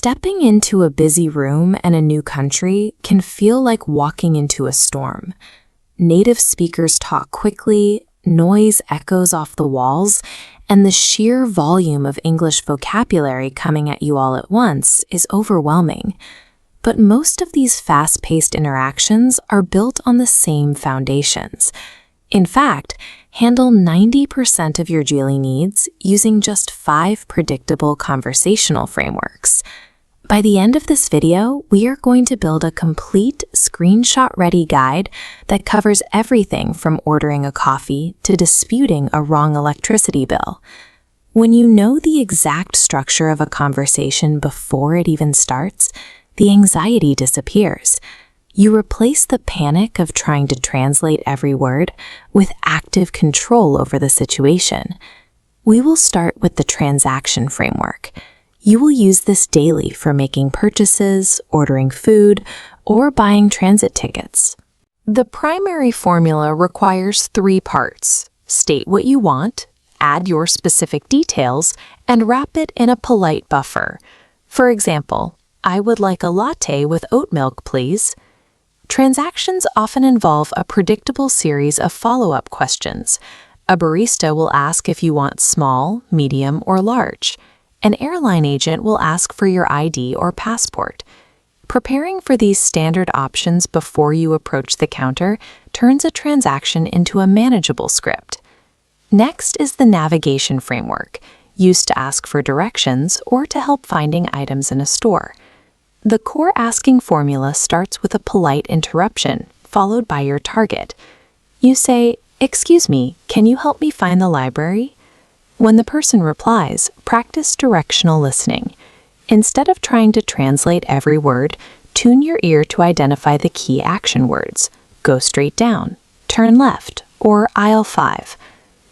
Stepping into a busy room and a new country can feel like walking into a storm. Native speakers talk quickly, noise echoes off the walls, and the sheer volume of English vocabulary coming at you all at once is overwhelming. But most of these fast-paced interactions are built on the same foundations. In fact, handle 90% of your daily needs using just 5 predictable conversational frameworks. By the end of this video, we are going to build a complete screenshot-ready guide that covers everything from ordering a coffee to disputing a wrong electricity bill. When you know the exact structure of a conversation before it even starts, the anxiety disappears. You replace the panic of trying to translate every word with active control over the situation. We will start with the transaction framework. You will use this daily for making purchases, ordering food, or buying transit tickets. The primary formula requires 3 parts. State what you want, add your specific details, and wrap it in a polite buffer. For example, I would like a latte with oat milk, please. Transactions often involve a predictable series of follow-up questions. A barista will ask if you want small, medium, or large. An airline agent will ask for your ID or passport. Preparing for these standard options before you approach the counter turns a transaction into a manageable script. Next is the navigation framework, used to ask for directions or to help finding items in a store. The core asking formula starts with a polite interruption, followed by your target. You say, "Excuse me, can you help me find the library?" When the person replies, practice directional listening. Instead of trying to translate every word, tune your ear to identify the key action words. Go straight down, turn left, or aisle 5.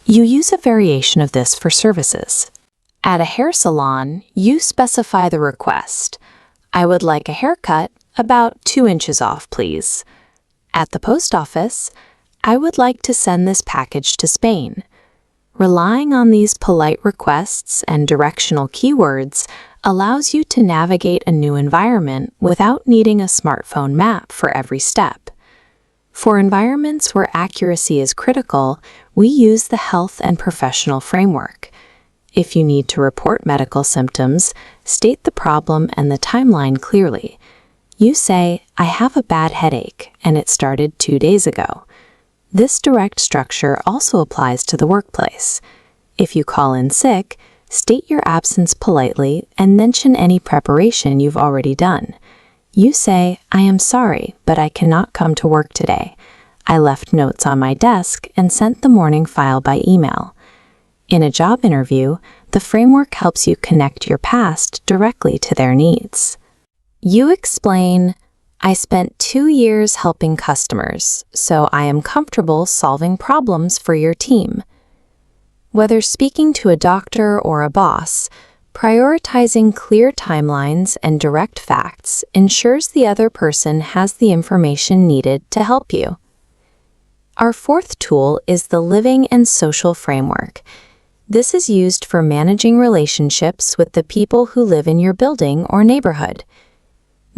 You use a variation of this for services. At a hair salon, you specify the request. I would like a haircut about 2 inches off, please. At the post office, I would like to send this package to Spain. Relying on these polite requests and directional keywords allows you to navigate a new environment without needing a smartphone map for every step. For environments where accuracy is critical, we use the health and professional framework. If you need to report medical symptoms, state the problem and the timeline clearly. You say, "I have a bad headache, and it started 2 days ago." This direct structure also applies to the workplace. If you call in sick, state your absence politely and mention any preparation you've already done. You say, "I am sorry, but I cannot come to work today. I left notes on my desk and sent the morning file by email." In a job interview, the framework helps you connect your past directly to their needs. You explain, "I spent 2 years helping customers, so I am comfortable solving problems for your team." Whether speaking to a doctor or a boss, prioritizing clear timelines and direct facts ensures the other person has the information needed to help you. Our 4th tool is the living and social framework. This is used for managing relationships with the people who live in your building or neighborhood.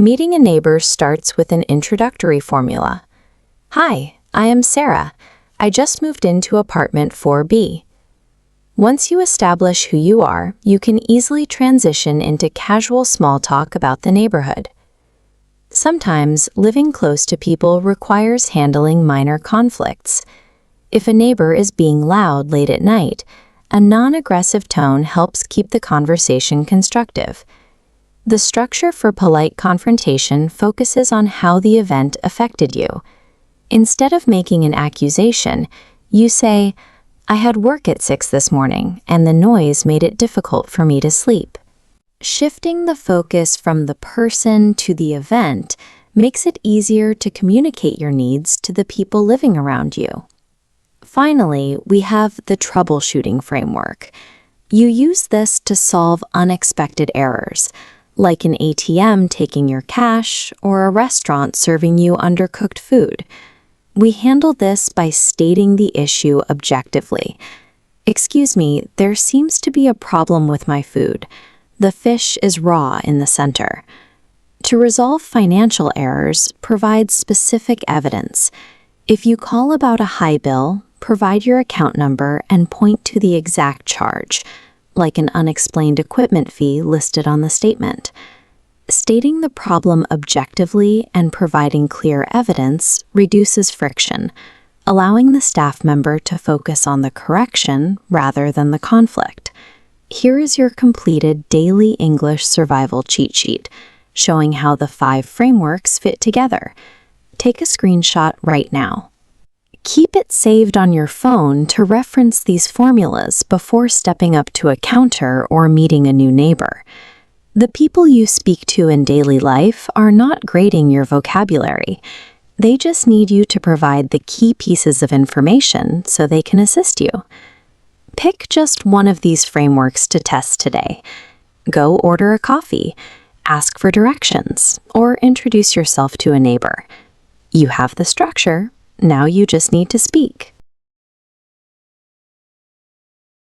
Meeting a neighbor starts with an introductory formula. "Hi, I am Sarah. I just moved into apartment 4B. Once you establish who you are, you can easily transition into casual small talk about the neighborhood. Sometimes, living close to people requires handling minor conflicts. If a neighbor is being loud late at night, a non-aggressive tone helps keep the conversation constructive. The structure for polite confrontation focuses on how the event affected you. Instead of making an accusation, you say, "I had work at 6 this morning, and the noise made it difficult for me to sleep." Shifting the focus from the person to the event makes it easier to communicate your needs to the people living around you. Finally, we have the troubleshooting framework. You use this to solve unexpected errors, like an ATM taking your cash or a restaurant serving you undercooked food. We handle this by stating the issue objectively. "Excuse me, there seems to be a problem with my food. The fish is raw in the center. To resolve financial errors, provide specific evidence. If you call about a high bill, provide your account number and point to the exact charge, like an unexplained equipment fee listed on the statement. Stating the problem objectively and providing clear evidence reduces friction, allowing the staff member to focus on the correction rather than the conflict. Here is your completed daily English survival cheat sheet, showing how the 5 frameworks fit together. Take a screenshot right now. Keep it saved on your phone to reference these formulas before stepping up to a counter or meeting a new neighbor. The people you speak to in daily life are not grading your vocabulary. They just need you to provide the key pieces of information so they can assist you. Pick just one of these frameworks to test today. Go order a coffee, ask for directions, or introduce yourself to a neighbor. You have the structure. Now you just need to speak.